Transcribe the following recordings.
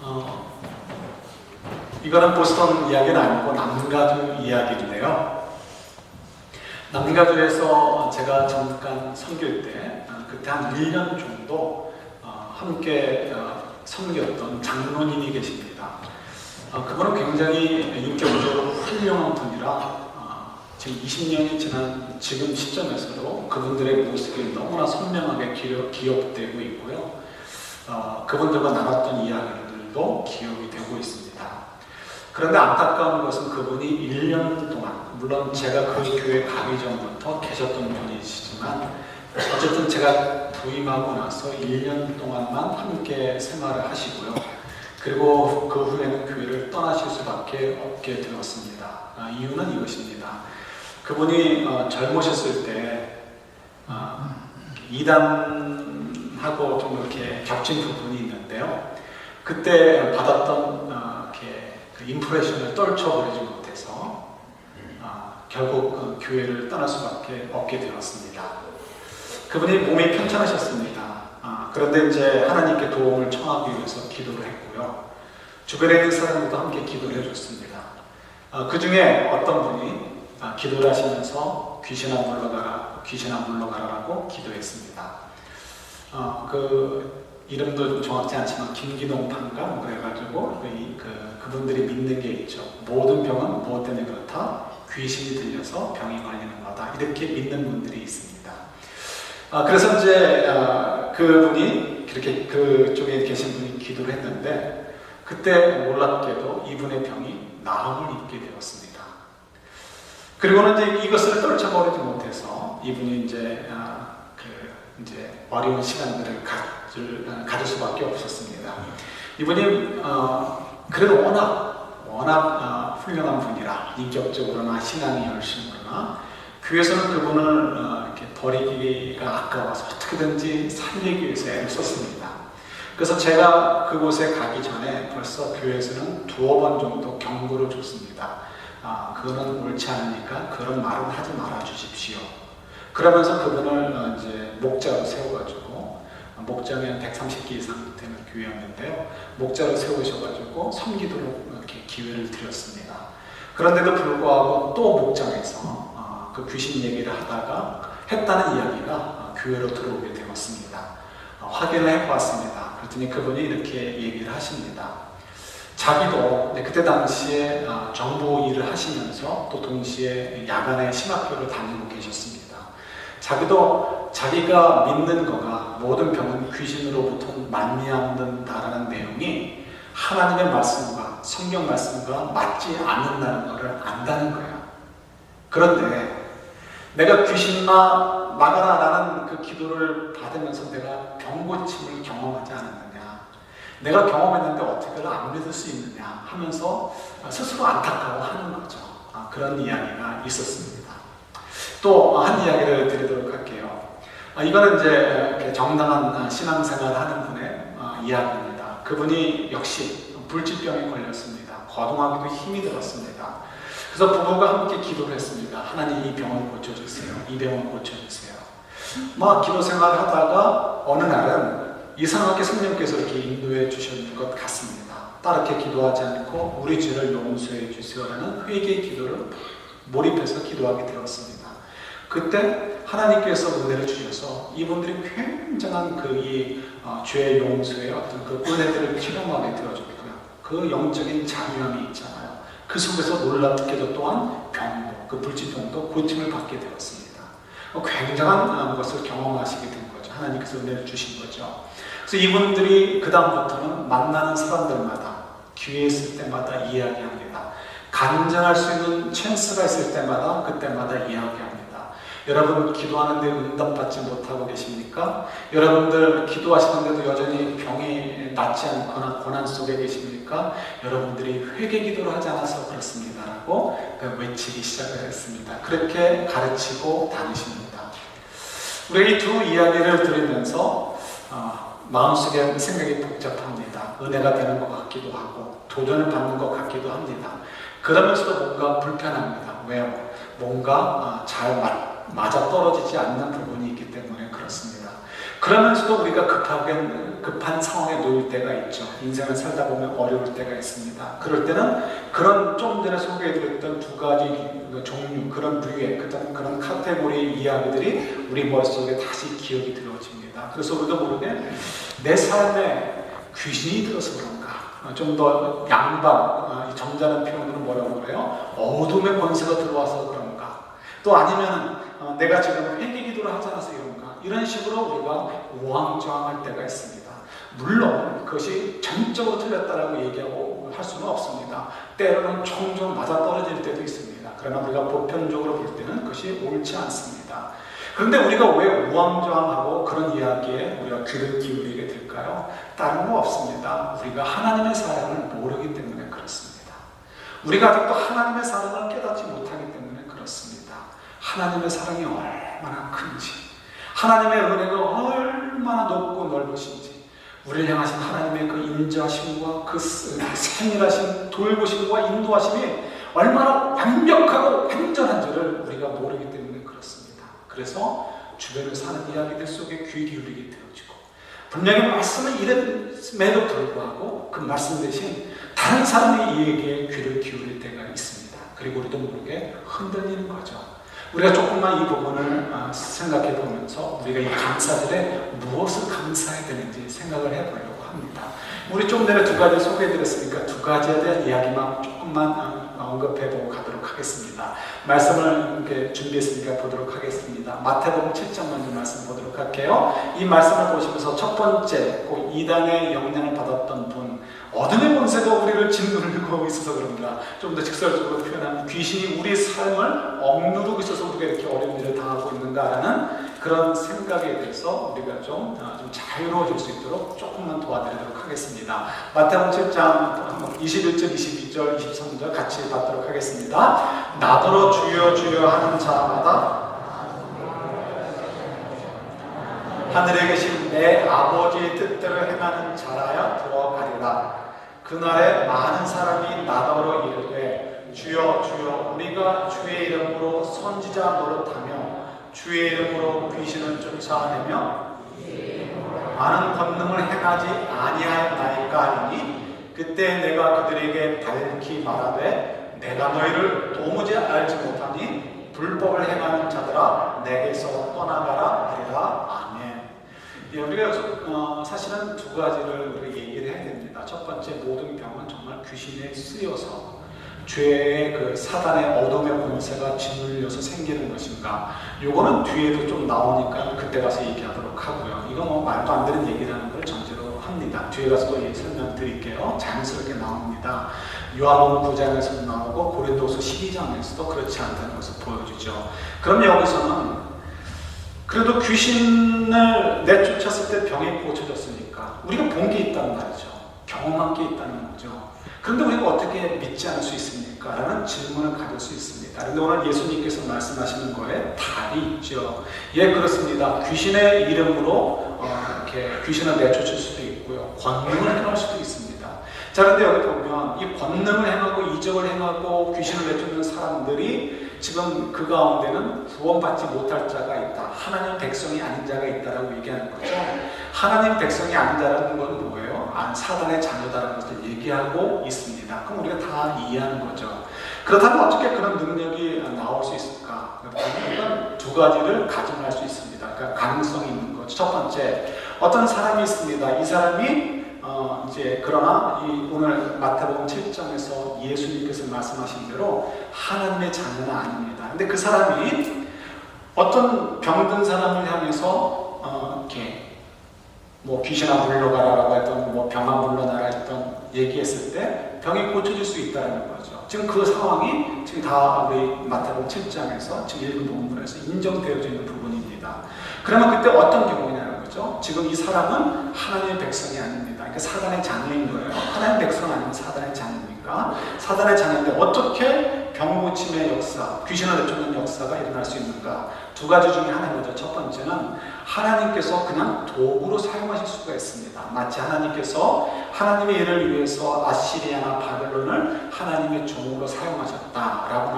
어, 이거는 보스턴 이야기는 아니고 남가주 이야기인데요. 남가주에서 제가 잠깐 섬길 때 그때 한 1년 정도 함께 섬겼던 장로님이 계십니다. 그분은 굉장히 인격적으로 훌륭한 분이라 지금 20년이 지난 지금 시점에서도 그분들의 모습이 너무나 선명하게 기억되고 있고요. 그분들과 나눴던 이야기들도 기억이 되고 있습니다. 그런데 안타까운 것은 그분이 1년 동안, 물론 제가 그 교회 가기 전부터 계셨던 분이시지만 어쨌든 제가 부임하고 나서 1년 동안만 함께 생활을 하시고요. 그리고 그 후에는 교회를 떠나실 수밖에 없게 되었습니다. 이유는 이것입니다. 그분이 젊으셨을 때 이단하고 좀 이렇게 겹친 부분이 있는데요. 그때 받았던 그 임프레션을 떨쳐버리지 못해서 결국 그 교회를 떠날 수밖에 없게 되었습니다. 그분이 몸이 편찮으셨습니다. 그런데 이제 하나님께 도움을 청하기 위해서 기도를 했고요. 주변에 있는 사람들도 함께 기도를 해줬습니다. 그 중에 어떤 분이 기도를 하시면서 귀신아 물러가라, 귀신아 물러가라라고 기도했습니다. 그 이름도 좀 정확치 않지만 김기동판가 뭐 그래가지고 그분들이 믿는 게 있죠. 모든 병은 무엇 때문에 그렇다? 귀신이 들려서 병이 걸리는 거다. 이렇게 믿는 분들이 있습니다. 그래서 이제 그분이 그렇게 그쪽에 계신 분이 기도를 했는데 그때 놀랍게도 이분의 병이 나음을 입게 되었습니다. 그리고는 이제 이것을 떨쳐버리지 못해서 이분이 이제 어려운 시간들을 가질 수밖에 없었습니다. 이분이 그래도 워낙 훌륭한 분이라 인격적으로나 신앙의 열심으로나 교회에서는 그분을 이렇게 버리기가 아까워서 어떻게든지 살리기 위해서 애를 썼습니다. 그래서 제가 그곳에 가기 전에 벌써 교회에서는 2번 정도 경고를 줬습니다. 그거는 옳지 않으니까 그런 말은 하지 말아 주십시오. 그러면서 그분을 이제 목자로 세워가지고, 목장에 130기 이상 되는 교회였는데요. 목자로 세우셔가지고 섬기도록 이렇게 기회를 드렸습니다. 그런데도 불구하고 또 목장에서 그 귀신 얘기를 했다는 이야기가 교회로 들어오게 되었습니다. 확인을 해보았습니다. 그랬더니 그분이 이렇게 얘기를 하십니다. 자기도 그때 당시에 정부 일을 하시면서 또 동시에 야간에 신학교를 다니고 계셨습니다. 자기도 자기가 믿는 거가 모든 병은 귀신으로부터 말미암는다라는 내용이 하나님의 말씀과 성경 말씀과 맞지 않는다는 것을 안다는 거예요. 그런데 내가 귀신아 나가라라는 그 기도를 받으면서 내가 병고침을 경험하지 않았느냐, 내가 경험했는데 어떻게 그걸 안 믿을 수 있느냐 하면서 스스로 안타까워하는 거죠. 그런 이야기가 있었습니다. 또 한 이야기를 드리도록 할게요. 이거는 이제 정당한 신앙생활을 하는 분의 이야기입니다. 그분이 역시 불치병에 걸렸습니다. 거동하기도 힘이 들었습니다. 그래서 부부가 함께 기도를 했습니다. 하나님 이 병을 고쳐주세요. 이 병을 고쳐주세요. 기도 생활을 하다가 어느 날은 이상하게 성령께서 이렇게 인도해 주셨는 것 같습니다. 따르게 기도하지 않고 우리 죄를 용서해 주세요라는 회개의 기도를 몰입해서 기도하게 되었습니다. 그때 하나님께서 은혜를 주셔서 이분들이 굉장한 죄의 용서의 어떤 그 은혜들을 경험하게 되어졌고요. 그 영적인 자유함이 있잖아요. 그 속에서 놀랍게도 또한 병도, 그 불치병도 고침을 받게 되었습니다. 굉장한 것을 경험하시게 된 거죠. 하나님께서 은혜를 주신 거죠. 그래서 이분들이 그 다음부터는 만나는 사람들마다 기회 있을 때마다 이야기합니다. 간증할 수 있는 찬스가 있을 때마다 그때마다 이야기합니다. 여러분 기도하는데 응답받지 못하고 계십니까? 여러분들 기도하시는데도 여전히 병이 낫지 않거나 고난 속에 계십니까? 여러분들이 회개 기도를 하지 않아서 그렇습니다 라고 외치기 시작을 했습니다. 그렇게 가르치고 다니십니다. 우리 이 두 이야기를 들으면서 마음속에 생각이 복잡합니다. 은혜가 되는 것 같기도 하고 도전을 받는 것 같기도 합니다. 그러면서도 뭔가 불편합니다. 왜요? 뭔가 잘 맞아 떨어지지 않는 부분이 있기 때문에 그렇습니다. 그러면서도 우리가 급한 상황에 놓일 때가 있죠. 인생을 살다 보면 어려울 때가 있습니다. 그럴 때는 그런 좀 전에 소개해드렸던 두 가지 종류, 그런 부류의 그런 카테고리의 이야기들이 우리 머릿속에 다시 기억이 들어집니다. 그래서 우리도 모르게 내 삶에 귀신이 들어서 그런가, 좀 더 양반, 이 점잖은 표현으로 뭐라고 그래요? 어둠의 권세가 들어와서 그런가, 또 아니면 내가 지금 회개기도를 하지 않아서 이런가, 이런 식으로 우리가 우왕좌왕할 때가 있습니다. 물론 그것이 전적으로 틀렸다라고 얘기하고 할 수는 없습니다. 때로는 총종 맞아떨어질 때도 있습니다. 그러나 우리가 보편적으로 볼 때는 그것이 옳지 않습니다. 그런데 우리가 왜 우왕좌왕하고 그런 이야기에 우리가 귀를 기울이게 될까요? 다른 거 없습니다. 우리가 하나님의 사랑을 모르기 때문에 그렇습니다. 우리가 아직도 하나님의 사랑을 깨닫지 못하기 때문에 그렇습니다. 하나님의 사랑이 얼마나 큰지, 하나님의 은혜가 얼마나 높고 넓으신지, 우리를 향하신 하나님의 그 인자심과 그 세밀하신 돌보심과 인도하심이 얼마나 완벽하고 완전한지를 우리가 모르기 때문에 그렇습니다. 그래서 주변을 사는 이야기들 속에 귀 기울이게 되어지고, 분명히 말씀을 이름에도 불구하고 그 말씀 대신 다른 사람의 이야기에 귀를 기울일 때가 있습니다. 그리고 우리도 모르게 흔들리는 거죠. 우리가 조금만 이 부분을 생각해 보면서 우리가 이 감사절에 무엇을 감사해야 되는지 생각을 해보려고 합니다. 우리 좀 전에 두 가지 소개해드렸으니까 두 가지에 대한 이야기만 조금만 언급해보고 가도록 하겠습니다. 말씀을 이렇게 준비했으니까 보도록 하겠습니다. 마태복음 7장 먼저 말씀 보도록 할게요. 이 말씀을 보시면서 첫 번째, 그 이단의 영향을 받았던 분, 어둠의 권세가 우리를 짓누르고 있어서 그런가, 좀 더 직설적으로 표현하면 귀신이 우리 삶을 억누르고 있어서 우리가 이렇게 어려운 일을 당하고 있는가라는 그런 생각에 대해서 우리가 좀 자유로워질 수 있도록 조금만 도와드리도록 하겠습니다. 마태복음 7장 21절, 22절, 23절 같이 받도록 하겠습니다. 나더러 주여 주여 하는 자마다 하늘에 계신 내 아버지의 뜻대로 행하는 자라야 들어가리라. 그날에 많은 사람이 나더러 이르되 주여 주여 우리가 주의 이름으로 선지자 노릇하며 주의 이름으로 귀신을 쫓아내며 많은 권능을 행하지 아니하였나이까 하리니, 그때 내가 그들에게 밝히 말하되 내가 너희를 도무지 알지 못하니 불법을 행하는 자들아 내게서 떠나가라 하리라. 아멘. 예, 우리가 사실은 두 가지를 우리가 얘기를 해야 됩니다. 첫 번째, 모든 병은 정말 귀신에 쓰여서 죄의 그 사단의 어둠의 권세가 짓눌려서 생기는 것인가, 요거는 뒤에도 좀 나오니까 그때 가서 얘기하도록 하고요. 이거 뭐 말도 안 되는 얘기라는 걸 전제로 합니다. 뒤에 가서도 설명드릴게요. 자연스럽게 나옵니다. 요한복음 9장에서도 나오고 고린도서 12장에서도 그렇지 않다는 것을 보여주죠. 그럼 여기서는 그래도 귀신을 내쫓았을 때 병이 고쳐졌으니까 우리가 본 게 있다는 말이죠. 경험한 게 있다는 거죠. 그런데 우리가 어떻게 믿지 않을 수 있습니까? 라는 질문을 가질 수 있습니다. 그런데 오늘 예수님께서 말씀하시는 거에 답이 있죠. 예, 그렇습니다. 귀신의 이름으로 이렇게 귀신을 내쫓을 수도 있고요. 권능을 행할 수도 있습니다. 자, 그런데 여기 보면 이 권능을 행하고 이적을 행하고 귀신을 내쫓는 사람들이 지금 그 가운데는 구원받지 못할 자가 있다. 하나님 백성이 아닌 자가 있다라고 얘기하는 거죠. 하나님 백성이 아닌 자라는 건 뭐예요? 사단의 자녀다라는 것을 얘기하고 있습니다. 그럼 우리가 다 이해하는 거죠. 그렇다면 어떻게 그런 능력이 나올 수 있을까? 이건 두 가지를 가정할 수 있습니다. 그러니까 가능성이 있는 거죠. 첫 번째, 어떤 사람이 있습니다. 이 사람이 그러나 오늘 마태복음 7장에서 예수님께서 말씀하신 대로 하나님의 자녀는 아닙니다. 근데 그 사람이 어떤 병든 사람을 향해서 이렇게 뭐 귀신아 물러가라라고 했던, 뭐 병아 물러나라 했던 얘기했을 때 병이 고쳐질 수 있다는 거죠. 지금 그 상황이 지금 다 우리 마태복음 7장에서 지금 읽은 본문에서 인정되어져 있는 부분입니다. 그러면 그때 어떤 경우냐는 거죠. 지금 이 사람은 하나님의 백성이 아닙니다. 그러니까 사단의 자녀인 거예요. 하나님의 백성 아니면 사단의 자녀입니까? 사단의 자녀인데 어떻게 병고침의 역사, 귀신을 내쫓는 역사가 일어날 수 있는가? 두 가지 중에 하나입니다. 첫 번째는 하나님께서 그냥 도구로 사용하실 수가 있습니다. 마치 하나님께서 하나님의 일을 위해서 아시리아나 바벨론을 하나님의 종으로 사용하셨다라고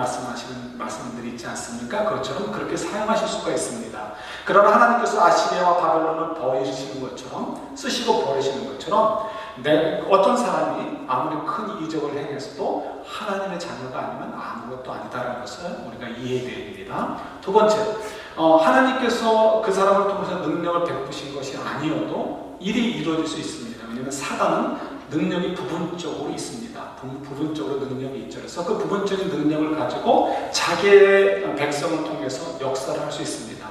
말씀들이 있지 않습니까? 그것처럼 그렇게 사용하실 수가 있습니다. 그러나 하나님께서 아시리아와 바벨론을 버리시는 것처럼, 쓰시고 버리시는 것처럼 어떤 사람이 아무리 큰 이적을 행해서도 하나님의 자녀가 아니면 아무것도 아니다라는 것을 우리가 이해해야 됩니다. 두 번째, 하나님께서 그 사람을 통해서 능력을 베푸신 것이 아니어도 일이 이루어질 수 있습니다. 왜냐하면 사단은 능력이 부분적으로 있습니다. 부분적으로 능력이 있죠. 그래서 그 부분적인 능력을 가지고 자기의 백성을 통해서 역사를 할 수 있습니다.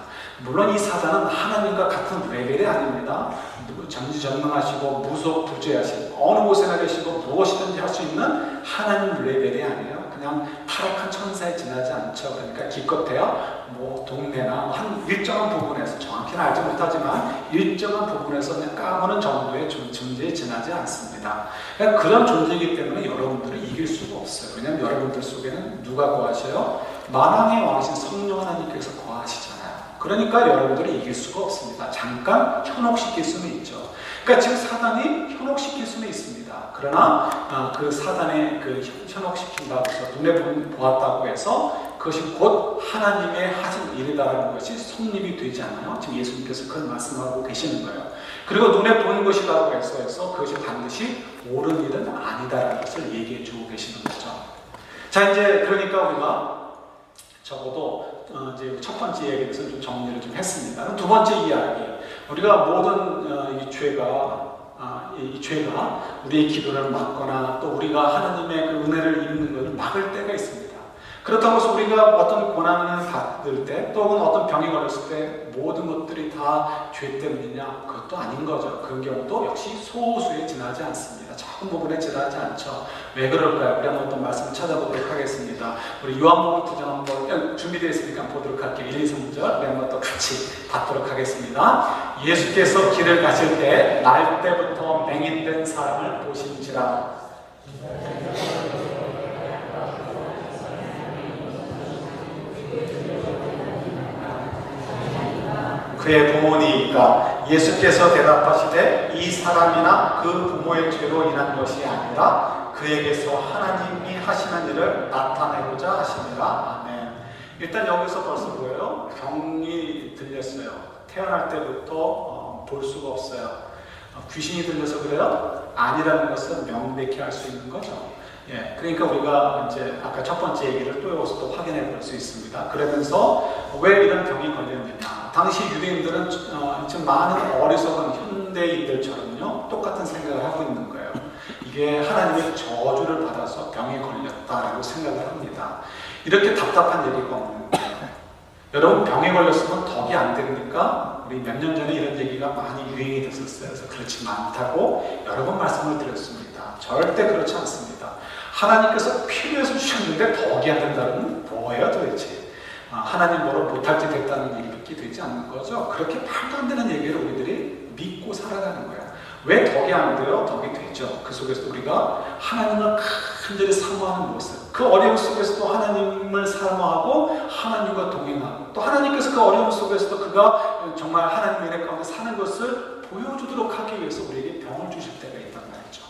물론 이 사단은 하나님과 같은 레벨이 아닙니다. 전지전능하시고 무소부재하시고 어느 곳에나 계시고 무엇이든지 할 수 있는 하나님 레벨이 아니에요. 그냥 타락한 천사에 지나지 않죠. 그러니까 기껏해야 동네나 한 일정한 부분에서, 정확히는 알지 못하지만 일정한 부분에서 그냥 까부는 정도의 존재에 지나지 않습니다. 그러니까 그런 존재이기 때문에 여러분들을 이길 수가 없어요. 왜냐하면 여러분들 속에는 누가 거하셔요? 만왕의 왕이신 성령 하나님께서 거하시잖아요. 그러니까 여러분들을 이길 수가 없습니다. 잠깐 현혹시킬 수는 있죠. 그러니까 지금 사단이 현혹시킬 수는 있습니다. 그러나 그 사단의 그 현혹시킨다고 해서 눈에 보았다고 해서 그것이 곧 하나님의 하신 일이다라는 것이 성립이 되지 않아요. 지금 예수님께서 그런 말씀하고 계시는 거예요. 그리고 눈에 보는 것이라고 해서 그것이 반드시 옳은 일은 아니다라는 것을 얘기해 주고 계시는 거죠. 자, 이제 그러니까 우리가 적어도 이제 첫 번째 이야기에 대해서 좀 정리를 좀 했습니다. 두 번째 이야기, 우리가 모든 이 죄가 우리의 기도를 막거나 또 우리가 하나님의 그 은혜를 입는 것을 막을 때가 있습니다. 그렇다고 해서 우리가 어떤 고난을 받을 때 또는 어떤 병이 걸렸을 때 모든 것들이 다 죄 때문이냐? 그것도 아닌 거죠. 그런 경우도 역시 소수에 지나지 않습니다. 작은 부분에 지나지 않죠. 왜 그럴까요? 우리 한번 또 말씀을 찾아보도록 하겠습니다. 우리 요한복음 9장 한번 준비되어 있으니까 보도록 할게요. 1, 2, 3절 우리 한번 또 같이 받도록 하겠습니다. 예수께서 길을 가실 때 날 때부터 맹인된 사람을 보신지라. 그의 부모니까 예수께서 대답하시되 이 사람이나 그 부모의 죄로 인한 것이 아니라 그에게서 하나님이 하시는 일을 나타내고자 하십니다. 아멘. 일단 여기서 벌써 뭐예요? 병이 들렸어요. 태어날 때부터 볼 수가 없어요. 귀신이 들려서 그래요? 아니라는 것은 명백히 알 수 있는 거죠. 예, 그러니까 우리가 이제 아까 첫 번째 얘기를 또 여기서 또 확인해 볼 수 있습니다. 그러면서 왜 이런 병이 걸렸느냐? 당시 유대인들은 지금 많은 어리석은 현대인들처럼요 똑같은 생각을 하고 있는 거예요. 이게 하나님의 저주를 받아서 병에 걸렸다라고 생각을 합니다. 이렇게 답답한 얘기가 없는 거예요. 여러분, 병에 걸렸으면 덕이 안 됩니까? 우리 몇 년 전에 이런 얘기가 많이 유행이 됐었어요. 그래서 그렇지 않다고 여러 번 말씀을 드렸습니다. 절대 그렇지 않습니다. 하나님께서 필요해서 주셨는데 덕이 안 된다는 뭐예요 도대체? 하나님 뭐로 못할 때 됐다는 얘기밖에 되지 않는 거죠. 그렇게 말도 안 되는 얘기를 우리들이 믿고 살아가는 거예요. 왜 덕이 안 돼요? 덕이 되죠. 그 속에서 우리가 하나님을 간절히 사모하는 모습, 그 어려움 속에서도 하나님을 사모하고 하나님과 동행하고 또 하나님께서 그 어려움 속에서도 그가 정말 하나님의 은혜 가운데 사는 것을 보여주도록 하기 위해서 우리에게 병을 주실 때가 있단 말이죠.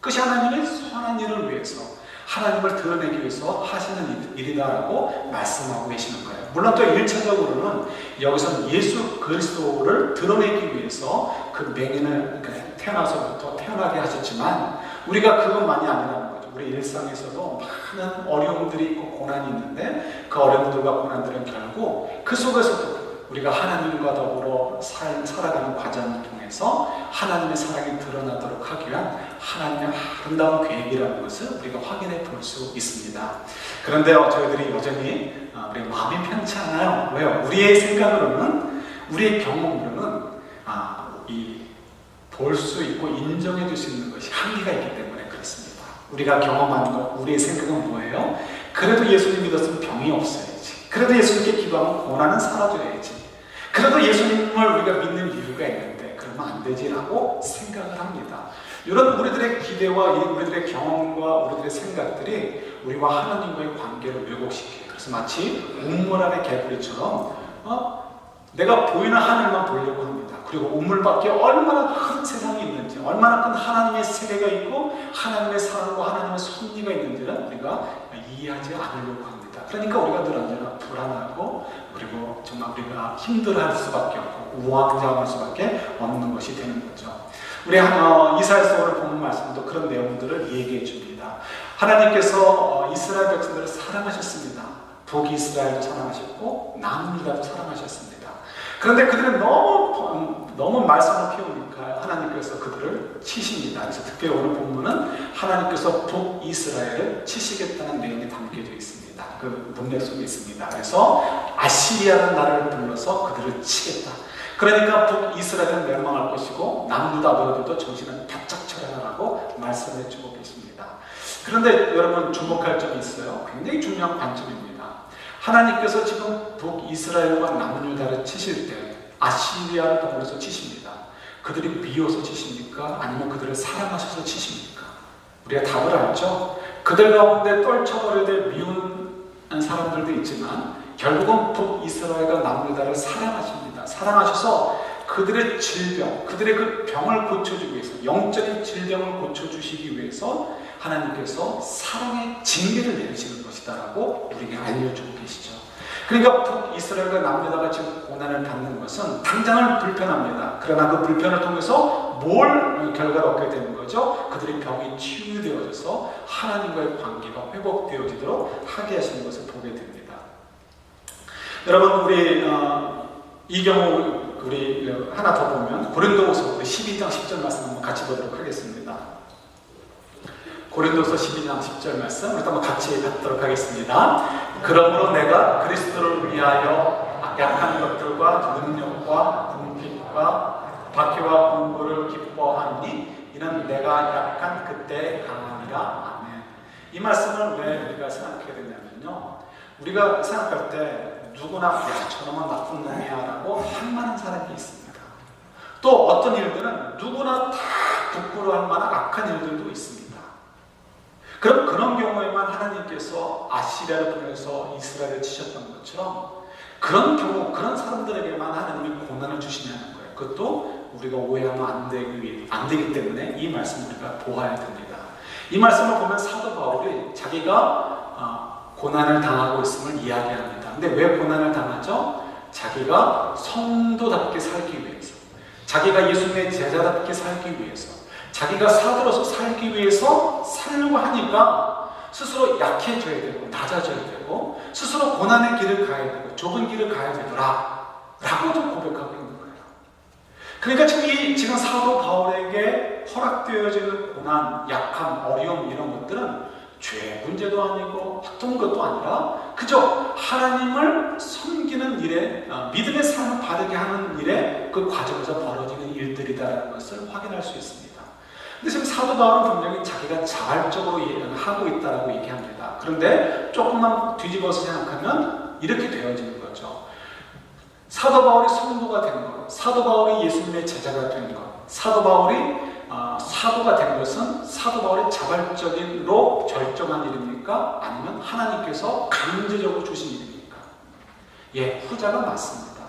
그것이 하나님의 선한 일을 위해서 하나님을 드러내기 위해서 하시는 일이다라고 말씀하고 계시는 거예요. 물론 또 1차적으로는 여기서는 예수 그리스도를 드러내기 위해서 그 맹인을 태어나서부터 태어나게 하셨지만 우리가 그것만이 아니라는 거죠. 우리 일상에서도 많은 어려움들이 있고 고난이 있는데 그 어려움들과 고난들은 결국 그 속에서도 우리가 하나님과 더불어 살아가는 과정을 통해서 하나님의 사랑이 드러나도록 하기 위한 하나님의 아름다운 계획이라는 것을 우리가 확인해 볼 수 있습니다. 그런데 저희들이 여전히 우리 마음이 편치 않아요. 왜요? 우리의 생각으로는, 우리의 경험으로는 볼 수 있고 인정해 줄 수 있는 것이 한계가 있기 때문에 그렇습니다. 우리가 경험하는 것, 우리의 생각은 뭐예요? 그래도 예수님 믿었으면 병이 없어야지. 그래도 예수님께 기도하면 고난은 사라져야지. 그래도 예수님을 우리가 믿는 이유가 있는데 그러면 안 되지라고 생각을 합니다. 이런 우리들의 기대와 우리들의 경험과 우리들의 생각들이 우리와 하나님과의 관계를 왜곡시켜요. 그래서 마치 우물 안의 개구리처럼 내가 보이는 하늘만 보려고 합니다. 그리고 우물 밖에 얼마나 큰 세상이 있는지, 얼마나 큰 하나님의 세계가 있고 하나님의 사랑과 하나님의 섭리가 있는지를 우리가 이해하지 않으려고 합니다. 그러니까 우리가 늘 언제나 불안하고, 그리고 정말 우리가 힘들어할 수밖에 없고 우왕좌왕할 수밖에 없는 것이 되는 거죠. 우리 이사야서 오늘 본 말씀도 그런 내용들을 얘기해 줍니다. 하나님께서 이스라엘 백성들을 사랑하셨습니다. 북이스라엘도 사랑하셨고 남유다도 사랑하셨습니다. 그런데 그들은 너무 말썽을 피우니까 하나님께서 그들을 치십니다. 그래서 특별히 오늘 본문은 하나님께서 북이스라엘을 치시겠다는 내용이 담겨져 있습니다. 그 문맥 속에 있습니다. 그래서 아시리아라는 나라를 불러서 그들을 치겠다. 그러니까 북이스라엘은 멸망할 것이고 남유다 너희들도 정신을 바짝 차려라라고 말씀해 주고 계십니다. 그런데 여러분 주목할 점이 있어요. 굉장히 중요한 관점입니다. 하나님께서 지금 북이스라엘과 남유다를 치실 때 아시리아를 더불어서 치십니다. 그들이 미워서 치십니까? 아니면 그들을 사랑하셔서 치십니까? 우리가 답을 알죠. 그들 가운데 떨쳐버려야 될 미운 사람들도 있지만 결국은 북이스라엘과 남유다를 사랑하십니다. 사랑하셔서 그들의 질병, 그들의 그 병을 고쳐주기 위해서, 영적인 질병을 고쳐주시기 위해서 하나님께서 사랑의 징계를 내리시는 것이다라고 우리에게 알려주고 계시죠. 그러니까 북이스라엘과 남유다가 지금 고난을 받는 것은 당장은 불편합니다. 그러나 그 불편을 통해서 뭘 결과를 얻게 되는 거죠? 그들의 병이 치유되어져서 하나님과의 관계가 회복되어지도록 하게 하시는 것을 보게 됩니다. 여러분, 우리 이 경우 우리 하나 더 보면 고린도후서 12장 10절 말씀 한번 같이 보도록 하겠습니다. 고린도서 12장 10절 말씀 우리 한번 같이 받도록 하겠습니다. 그러므로 내가 그리스도를 위하여 약한 것들과 능력과 궁핍과 박해와 공고를 기뻐하니 이는 내가 약한 그때 강함이라. 아멘. 이 말씀을 왜 우리가 생각하게 되냐면요, 우리가 생각할 때 누구나 야 저놈은 나쁜 놈이야 라고 한만한 사람이 있습니다. 또 어떤 일들은 누구나 다 부끄러워할 만한 악한 일들도 있습니다. 그럼 그런 경우에만 하나님께서 아시리아를 보내서 이스라엘을 치셨던 것처럼 그런 경우, 그런 사람들에게만 하나님이 고난을 주시냐는 거예요. 그것도 우리가 오해하면 안 되기 때문에 이 말씀을 우리가 보아야 됩니다. 이 말씀을 보면 사도 바울이 자기가 고난을 당하고 있음을 이야기합니다. 근데 왜 고난을 당하죠? 자기가 성도답게 살기 위해서, 자기가 예수님의 제자답게 살기 위해서, 자기가 사도로서 살기 위해서 살려고 하니까 스스로 약해져야 되고 낮아져야 되고 스스로 고난의 길을 가야 되고 좁은 길을 가야 되더라 라고 좀 고백하고 있는 거예요. 그러니까 지금 사도 바울에게 허락되어지는 고난, 약함, 어려움 이런 것들은 죄의 문제도 아니고 어떤 것도 아니라 그저 하나님을 섬기는 일에, 믿음의 삶을 바르게 하는 일에 그 과정에서 벌어지는 일들이다라는 것을 확인할 수 있습니다. 근데 지금 사도 바울은 분명히 자기가 자발적으로 하고 있다라고 얘기합니다. 그런데 조금만 뒤집어서 생각하면 이렇게 되어지는 거죠. 사도 바울이 성도가 된 것, 사도 바울이 예수님의 제자가 된 것, 사도 바울이 사도가 된 것은 사도 바울이 자발적으로 결정한 일입니까? 아니면 하나님께서 강제적으로 주신 일입니까? 예, 후자가 맞습니다.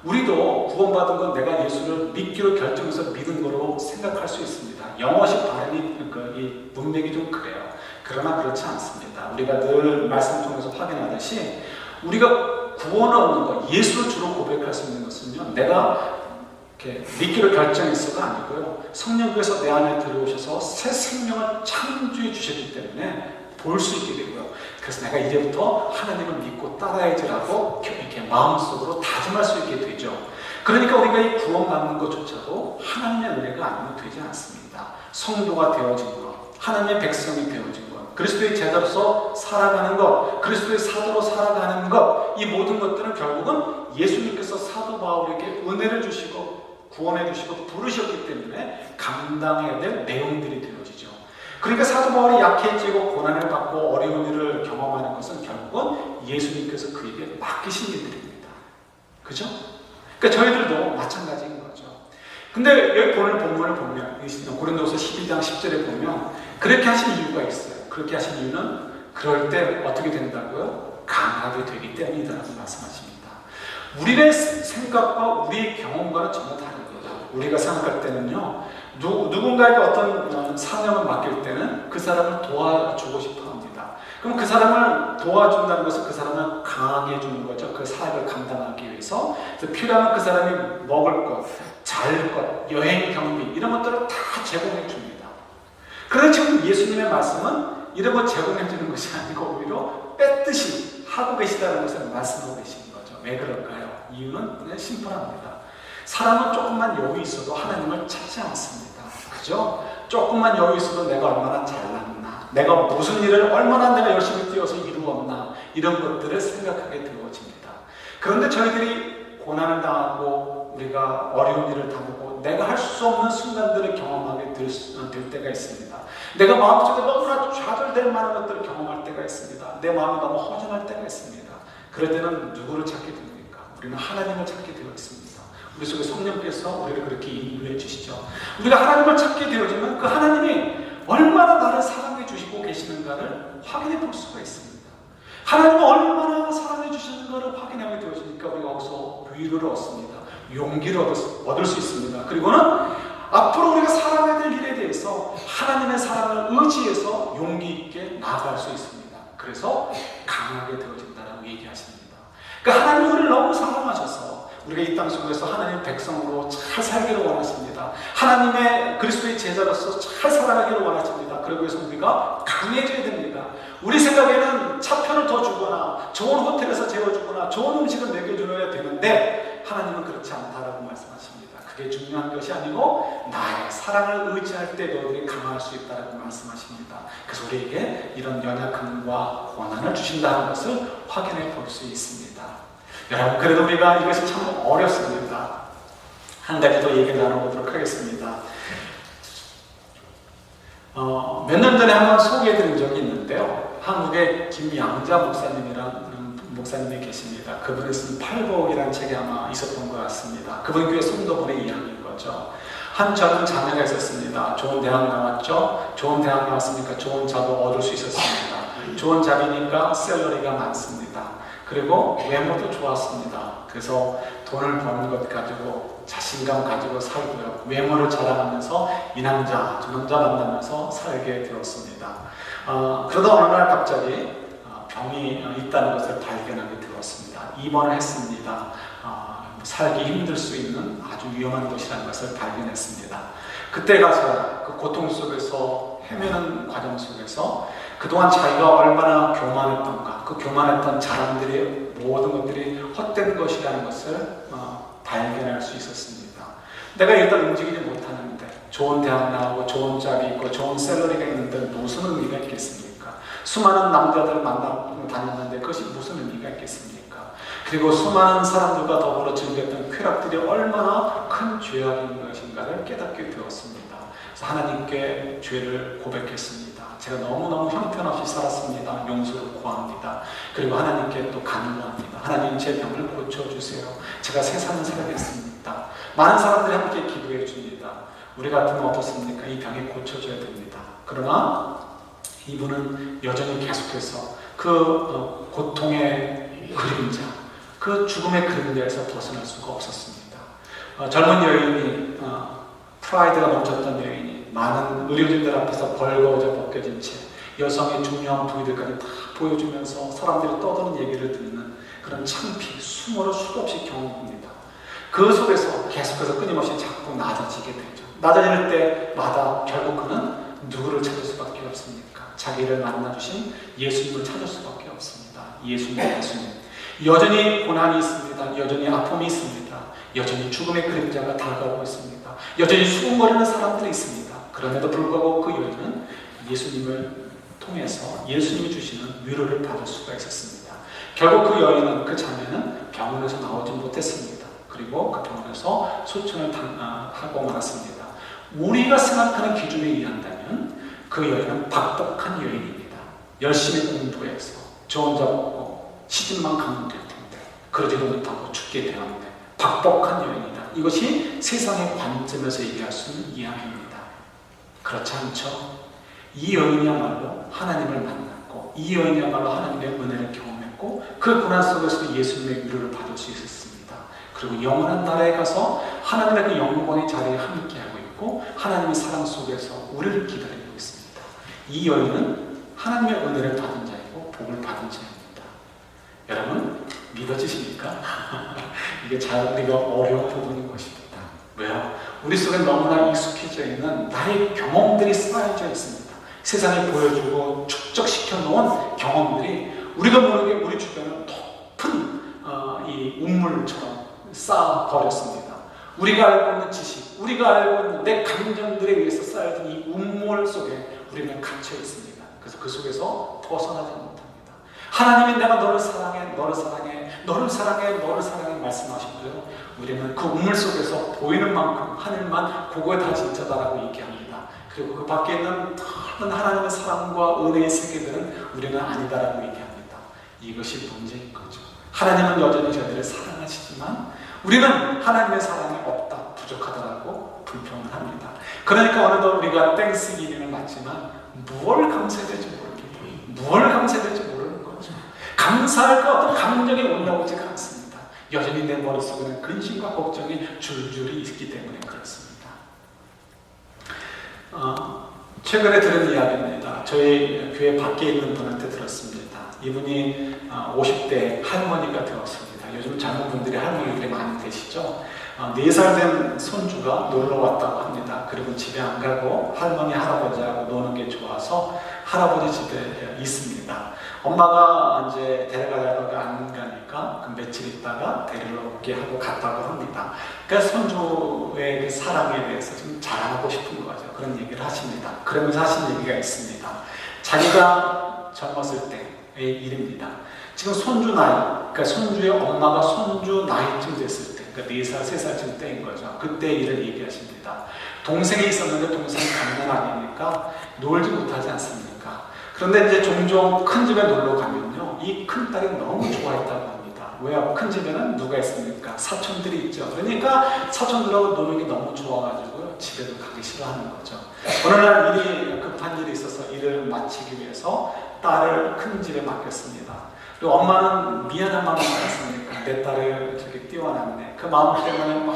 우리도 구원받은 건 내가 예수를 믿기로 결정해서 믿은 거로 생각할 수 있습니다. 영어식 발음이, 이 문맥이 좀 그래요. 그러나 그렇지 않습니다. 우리가 늘 말씀 통해서 확인하듯이 우리가 구원을 얻는 것, 예수를 주로 고백할 수 있는 것은요, 내가 믿기로 결정했어가 아니고요, 성령께서 내 안에 들어오셔서 새 생명을 창조해 주셨기 때문에 볼 수 있게 되고요. 그래서 내가 이제부터 하나님을 믿고 따라야지라고 이렇게 마음속으로 다짐할 수 있게 되죠. 그러니까 우리가 이 구원받는 것조차도 하나님의 은혜가 아니면 되지 않습니다. 성도가 되어진 것, 하나님의 백성이 되어진 것, 그리스도의 제자로서 살아가는 것, 그리스도의 사도로 살아가는 것, 이 모든 것들은 결국은 예수님께서 사도 바울에게 은혜를 주시고 구원해 주시고 부르셨기 때문에 감당해야 될 내용들이 되어지죠. 그러니까 사도 바울이 약해지고 고난을 받고 어려운 일을 경험하는 것은 결국은 예수님께서 그에게 맡기신 일들입니다. 그죠? 그러니까 저희들도 마찬가지인 거죠. 근데 여기 본문을 보면 고린도서 12장 10절에 보면 그렇게 하신 이유가 있어요. 그렇게 하신 이유는 그럴 때 어떻게 된다고요? 강하게 되기 때문이다라고 말씀하십니다. 우리의 생각과 우리의 경험과는 전혀 다릅니다. 우리가 생각할 때는요, 누군가에게 어떤 사명을 맡길 때는 그 사람을 도와주고 싶어 합니다. 그럼 그 사람을 도와준다는 것은 그 사람을 강하게 해주는 거죠. 그 사역을 감당하기 위해서. 그래서 필요하면 그 사람이 먹을 것, 잘 것, 여행 경비 이런 것들을 다 제공해 줍니다. 그런데 지금 예수님의 말씀은 이런 거 제공해 주는 것이 아니고 오히려 뺏듯이 하고 계시다는 것을 말씀하고 계시는 거죠. 왜 그럴까요? 이유는 그냥 심플합니다. 사람은 조금만 여유 있어도 하나님을 찾지 않습니다. 그죠? 조금만 여유 있어도 내가 얼마나 잘났나, 내가 무슨 일을 얼마나 내가 열심히 뛰어서 이루었나, 이런 것들을 생각하게 되어집니다. 그런데 저희들이 고난을 당하고 우리가 어려운 일을 당하고 내가 할 수 없는 순간들을 경험하게 될 때가 있습니다. 내가 마음속에 너무나 좌절될 만한 것들을 경험할 때가 있습니다. 내 마음이 너무 허전할 때가 있습니다. 그럴 때는 누구를 찾게 됩니까? 우리는 하나님을 찾게 되어 있습니다. 우리 속에 성령께서 우리를 그렇게 인도해 주시죠. 우리가 하나님을 찾게 되어지면 그 하나님이 얼마나 나를 사랑해 주시고 계시는가를 확인해 볼 수가 있습니다. 하나님은 얼마나 사랑해 주시는가를 확인하게 되어지니까 우리가 거기서 위로를 얻습니다. 용기를 얻을 수 있습니다. 그리고는 앞으로 우리가 살아가야 될 일에 대해서 하나님의 사랑을 의지해서 용기 있게 나아갈 수 있습니다. 그래서 강하게 되어진다라고 얘기하십니다. 그러니까 하나님이 우리를 너무 사랑하셔서 우리가 이 땅 속에서 하나님의 백성으로 잘 살기를 원하십니다. 하나님의 그리스도의 제자로서 잘 살아가기를 원하십니다. 그러기 위해서 우리가 강해져야 됩니다. 우리 생각에는 차편을 더 주거나 좋은 호텔에서 재워주거나 좋은 음식을 먹여줘야 되는데 하나님은 그렇지 않다라고 말씀하십니다. 그게 중요한 것이 아니고 나의 사랑을 의지할 때 너희들이 강할 수 있다라고 말씀하십니다. 그래서 우리에게 이런 연약함과 고난을 주신다는 것을 확인해 볼 수 있습니다. 여러분, 그래도 우리가 이것이 참 어렵습니다. 한 가지 더 얘기를 나눠보도록 하겠습니다. 몇 년 전에 한번 소개해드린 적이 있는데요. 한국에 김양자 목사님이라는 목사님이 계십니다. 그분이 쓴 팔복이라는 책이 아마 있었던 것 같습니다. 그분 교회 성도분의 이야기인 거죠. 한 젊은 자매가 있었습니다. 좋은 대학 나왔죠. 좋은 대학 나왔으니까 좋은 잡을 얻을 수 있었습니다. 좋은 잡이니까 샐러리가 많습니다. 그리고 외모도 좋았습니다. 그래서 돈을 버는 것 가지고 자신감 가지고 살고요. 외모를 자랑하면서 이 남자, 저 남자 만나면서 살게 되었습니다. 그러다 어느 날 갑자기 병이 있다는 것을 발견하게 되었습니다. 입원을 했습니다. 살기 힘들 수 있는 아주 위험한 곳이라는 것을 발견했습니다. 그때 가서 그 고통 속에서 헤매는 과정 속에서 그동안 자기가 얼마나 교만했던가, 그 교만했던 자랑들이 모든 것들이 헛된 것이라는 것을 발견할 수 있었습니다. 내가 일단 움직이지 못하는데 좋은 대학 나오고 좋은 잡이 있고 좋은 샐러리가 있는데 무슨 의미가 있겠습니까? 수많은 남자들을 만나고 다녔는데 그것이 무슨 의미가 있겠습니까? 그리고 수많은 사람들과 더불어 즐겼던 쾌락들이 얼마나 큰 죄악인 것인가를 깨닫게 되었습니다. 그래서 하나님께 죄를 고백했습니다. 제가 너무너무 형편없이 살았습니다. 용서를 구합니다. 그리고 하나님께 또 간구합니다. 하나님, 제 병을 고쳐주세요. 제가 세상을 살아겠습니다. 많은 사람들이 함께 기도해 줍니다. 우리 같으면 어떻습니까? 이 병이 고쳐져야 됩니다. 그러나 이분은 여전히 계속해서 그 고통의 그림자, 그 죽음의 그림자에서 벗어날 수가 없었습니다. 젊은 여인이 프라이드가 넘쳤던 여인이 많은 의료진들 앞에서 벌거워져 벗겨진 채 여성의 중요한 부위들까지 다 보여주면서 사람들이 떠드는 얘기를 듣는 그런 창피, 수모를 수도 없이 경험합니다. 그 속에서 계속해서 끊임없이 자꾸 낮아지게 되죠. 낮아질 때마다 결국 그는 누구를 찾을 수밖에 없습니까? 자기를 만나주신 예수님을 찾을 수밖에 없습니다. 예수님. 여전히 고난이 있습니다. 여전히 아픔이 있습니다. 여전히 죽음의 그림자가 다가오고 있습니다. 여전히 수군거리는 사람들이 있습니다. 그럼에도 불구하고 그 여인은 예수님을 통해서 예수님이 주시는 위로를 받을 수가 있었습니다. 결국 그 여인은, 그 자매는 병원에서 나오지 못했습니다. 그리고 그 병원에서 소천을 하고 말았습니다. 우리가 생각하는 기준에 의한다면 그 여인은 박복한 여인입니다. 열심히 공부해서 저 혼자 먹고 시집만 가면 될 텐데 그러지도 못하고 죽게 되었는데 박복한 여인이다. 이것이 세상의 관점에서 얘기할 수 있는 이야기입니다. 그렇지 않죠? 이 여인이야말로 하나님을 만났고 이 여인이야말로 하나님의 은혜를 경험했고 그 고난 속에서도 예수님의 위로를 받을 수 있었습니다. 그리고 영원한 나라에 가서 하나님의 그 영광의 자리에 함께하고 있고 하나님의 사랑 속에서 우리를 기다리고 있습니다. 이 여인은 하나님의 은혜를 받은 자이고 복을 받은 자입니다. 여러분 믿어지십니까? 이게 잘 우리가 어려운 부분인 것입니다. 왜요? 우리 속에 너무나 익숙해져 있는 나의 경험들이 쌓여져 있습니다. 세상에 보여주고 축적시켜 놓은 경험들이 우리도 모르게 우리 주변을 높은 이 운물처럼 쌓아버렸습니다. 우리가 알고 있는 지식, 우리가 알고 있는 내 감정들에 의해서 쌓여진 이 운물 속에 우리는 갇혀 있습니다. 그래서 그 속에서 벗어나지 못합니다. 하나님이 내가 너를 사랑해, 너를 사랑해, 너를 사랑해, 너를 사랑해 말씀하시고요. 우리는 그 우물 속에서 보이는 만큼 하늘만 그거 다 진짜다라고 얘기합니다. 그리고 그 밖에 있는 다른 하나님의 사랑과 은혜의 세계들은 우리는 아니다라고 얘기합니다. 이것이 문제인 거죠. 하나님은 여전히 저희들을 사랑하시지만 우리는 하나님의 사랑이 없다, 부족하다라고 불평을 합니다. 그러니까 어느덧 우리가 땡스기빙을 맞지만 뭘 감사해야 될지 모르겠고 뭘 감사해야 될지 모르는 거죠. 감사할 그 어떤 감정이 올라오지가 않습니다. 여전히 내 머릿속에는 근심과 걱정이 줄줄이 있기 때문에 그렇습니다. 최근에 들은 이야기입니다. 저희 교회 밖에 있는 분한테 들었습니다. 이분이 50대 할머니가 되었습니다. 요즘 젊은 분들이 할머니들이 많이 되시죠. 4살 된 손주가 놀러 왔다고 합니다. 그리고 집에 안 가고 할머니, 할아버지하고 노는 게 좋아서 할아버지 집에 있습니다. 엄마가 이제 데려가려다가 안 가니까 그 며칠 있다가 데리러 오게 하고 갔다고 합니다. 그러니까 손주의 그 사랑에 대해서 좀 자랑하고 싶은 거죠. 그런 얘기를 하십니다. 그러면서 하신 얘기가 있습니다. 자기가 젊었을 때의 일입니다. 지금 손주 나이, 그러니까 손주의 엄마가 손주 나이쯤 됐을 때, 그러니까 4살, 3살쯤 때인 거죠. 그때 일을 얘기하십니다. 동생이 있었는데 동생이 갓난 아니니까 놀지 못하지 않습니까? 그런데 이제 종종 큰 집에 놀러 가면요, 이 큰딸이 너무 좋아했다고 합니다. 왜요? 큰 집에는 누가 있습니까? 사촌들이 있죠. 그러니까 사촌들하고 노는 게 너무 좋아가지고요, 집에도 가기 싫어하는 거죠. 어느 날 급한 일이 있어서 일을 마치기 위해서 딸을 큰 집에 맡겼습니다. 그리고 엄마는 미안한 마음이 많았습니까? 내 딸을 저렇게 띄워놨네. 그 마음 때문에 막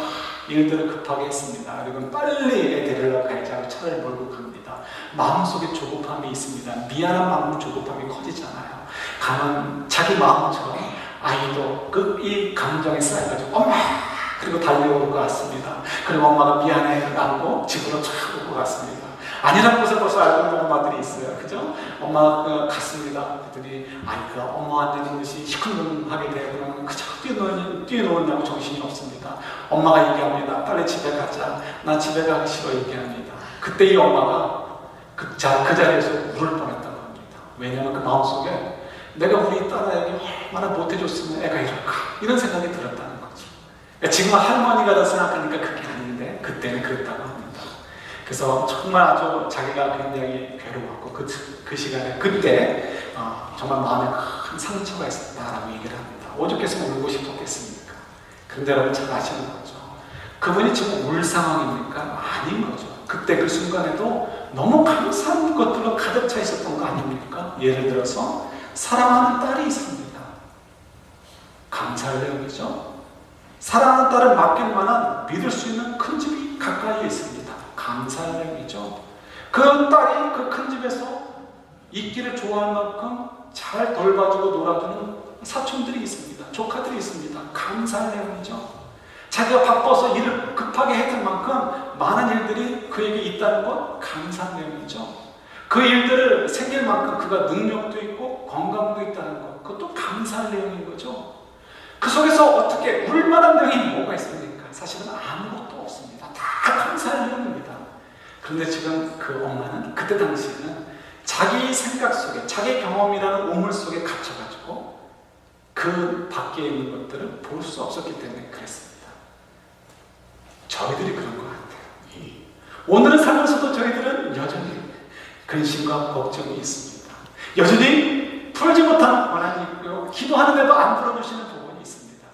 일들을 급하게 했습니다. 그리고 빨리 애 데리러 가야지 하고 차를 몰고 갑니다. 마음속에 조급함이 있습니다. 미안한 마음, 조급함이 커지잖아요. 가면 자기 마음처럼 아이도 이 감정에 쌓여가지고 엄마! 그리고 달려올 것 같습니다. 그리고 엄마가 미안해 하고 집으로 쫙 오고 갔습니다. 아니라는 것을 벌써 알고 있는 엄마들이 있어요. 그죠? 엄마가 갔습니다. 그랬더니 아이가 엄마한테 듯이 시큰둥하게 되고 그저 뛰어놀냐고 정신이 없습니다. 엄마가 얘기합니다. 빨리 집에 가자. 나 집에 가기 싫어 얘기합니다. 그때 이 엄마가 그 자리에서 울을 뻔했다고 합니다. 왜냐하면 그 마음속에 내가 우리 딸에게 얼마나 못해줬으면 애가 이럴까 이런 생각이 들었다는 거죠. 지금 할머니가 다 생각하니까 그게 아닌데 그때는 그랬다고 합니다. 그래서 정말 아주 자기가 굉장히 괴로웠고 그 시간에 그때 정말 마음에 큰 상처가 있었다라고 얘기를 합니다. 오죽했으면 울고 싶었겠습니까? 그런데 여러분 잘 아시는 거죠. 그분이 지금 울 상황입니까? 아닌 거죠. 그때 그 순간에도 너무 감사한 것들로 가득 차 있었던 거 아닙니까? 예를 들어서 사랑하는 딸이 있습니다. 감사할 내용이죠. 사랑하는 딸을 맡길 만한 믿을 수 있는 큰 집이 가까이에 있습니다. 감사할 내용이죠. 그 딸이 그 큰 집에서 있기를 좋아할 만큼 잘 돌봐주고 놀아주는 사촌들이 있습니다. 조카들이 있습니다. 감사할 내용이죠. 자기가 바빠서 일을 급하게 했던 만큼 많은 일들이 그에게 있다는 것 감사한 내용이죠. 그 일들을 생길 만큼 그가 능력도 있고 건강도 있다는 것 그것도 감사할 내용인 거죠. 그 속에서 어떻게 울만한 내용이 뭐가 있습니까? 사실은 아무것도 없습니다. 다 감사할 내용입니다. 그런데 지금 그 엄마는 그때 당시에는 자기 생각 속에 자기 경험이라는 우물 속에 갇혀가지고 그 밖에 있는 것들을 볼 수 없었기 때문에 그랬습니다. 저희들이 그런 것 같아요. 오늘은 살면서도 저희들은 여전히 근심과 걱정이 있습니다. 여전히 풀지 못한 고난이 있고요. 기도하는데도 안 풀어주시는 부분이 있습니다.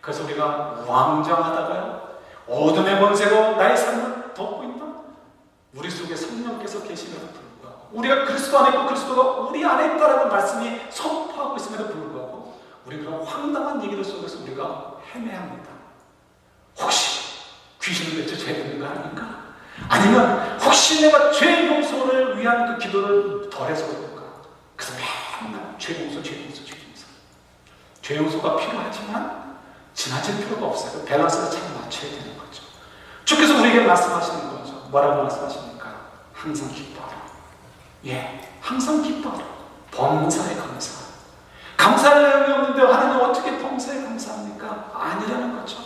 그래서 우리가 왕정하다가요, 어둠의 권세가 나의 삶을 덮고 있나? 우리 속에 성령께서 계심에도 불구하고, 우리가 그리스도 안에 있고 그리스도가 우리 안에 있다라는 말씀이 선포하고 있음에도 불구하고 우리 그런 황당한 얘기들 속에서 우리가 헤매야 합니다. 혹시 귀신을 내쳐 죄 짓는 거 아닌가? 아니면 혹시 내가 죄 용서를 위한 그 기도를 덜해서 그런가? 그래서 맨날 죄 용서, 죄 용서, 죄 용서. 죄 용서가 필요하지만 지나칠 필요가 없어요. 밸런스를 잘 맞춰야 되는 거죠. 주께서 우리에게 말씀하시는 거죠. 뭐라고 말씀하십니까? 항상 기뻐하라. 예, 항상 기뻐하라. 범사에 감사하라. 감사할 내용이 없는데 하나님 어떻게 범사에 감사합니까? 아니라는 거죠.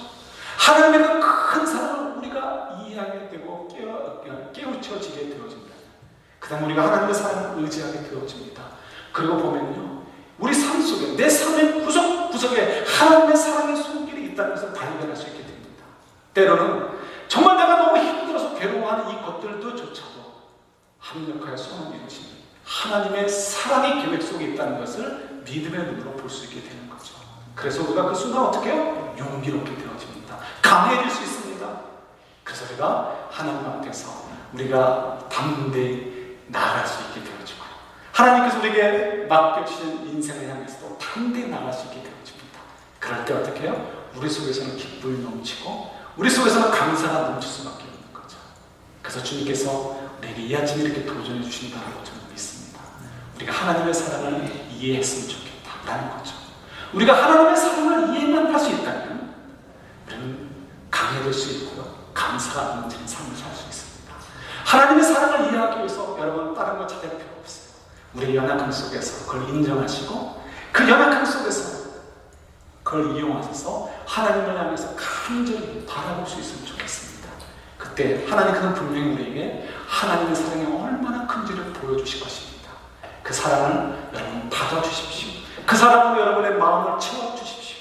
하나님의 그 큰 사랑을 우리가 이해하게 되고 깨우쳐지게 되어집니다. 그 다음에 우리가 하나님의 사랑을 의지하게 되어집니다. 그리고 보면요, 우리 삶 속에, 내 삶의 구석구석에 하나님의 사랑의 손길이 있다는 것을 발견할 수 있게 됩니다. 때로는 정말 내가 너무 힘들어서 괴로워하는 이 것들조차도 합력하여 손을 이루시는 하나님의 사랑의 계획 속에 있다는 것을 믿음의 눈으로 볼 수 있게 되는 거죠. 그래서 우리가 그 순간 어떻게 해요? 용기롭게 되어집니다. 강해질 수 있습니다. 그래서 우리가 하나님 앞에서 우리가 담대히 나아갈 수 있게 되어지고, 하나님께서 우리에게 맡겨주신 인생을 향해서도 담대히 나아갈 수 있게 되어집니다. 그럴 때 어떻게 해요? 우리 속에서는 기쁨이 넘치고 우리 속에서는 감사가 넘칠 수밖에 없는 거죠. 그래서 주님께서 우리에게 이 아침에 이렇게 도전해 주신다고 저는 믿습니다. 우리가 하나님의 사랑을 이해했으면 좋겠다라는 거죠. 우리가 하나님의 사랑을 이해만 할 수 있다면 우리는 강해질 수 있고요, 감사가 넘치는 삶을 살 수 있습니다. 하나님의 사랑을 이해하기 위해서 여러분 다른 거 찾을 필요 없어요. 우리의 연약함 속에서 그걸 인정하시고 그 연약함 속에서 그걸 이용하셔서 하나님을 향해서 간절히 바라볼 수 있으면 좋겠습니다. 그때 하나님께서는 분명히 우리에게 하나님의 사랑이 얼마나 큰지를 보여주실 것입니다. 그 사랑을 여러분 받아주십시오. 그 사랑으로 여러분의 마음을 채워주십시오.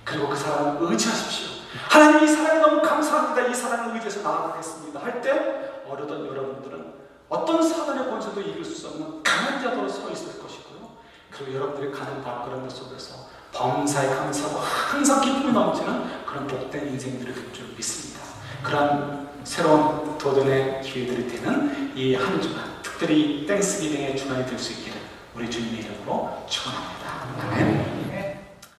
그리고 그 사랑을 의지하십시오. 하나님, 이 사랑이 너무 감사합니다. 이 사랑을 의지해서 나아가겠습니다 할 때 어려던 여러분들은 어떤 사단의 권세도 이길 수 없는 강한 자도로 서 있을 것이고요, 그리고 여러분들이 가는 발걸음 속에서 범사에 감사하고 항상 기쁨이 넘치는 그런 복된 인생들이 될 줄 믿습니다. 그런 새로운 도전의 기회들이 되는 이 한 주간, 특별히 땡스기빙의 주간이 될 수 있기를 우리 주님의 이름으로 축원합니다.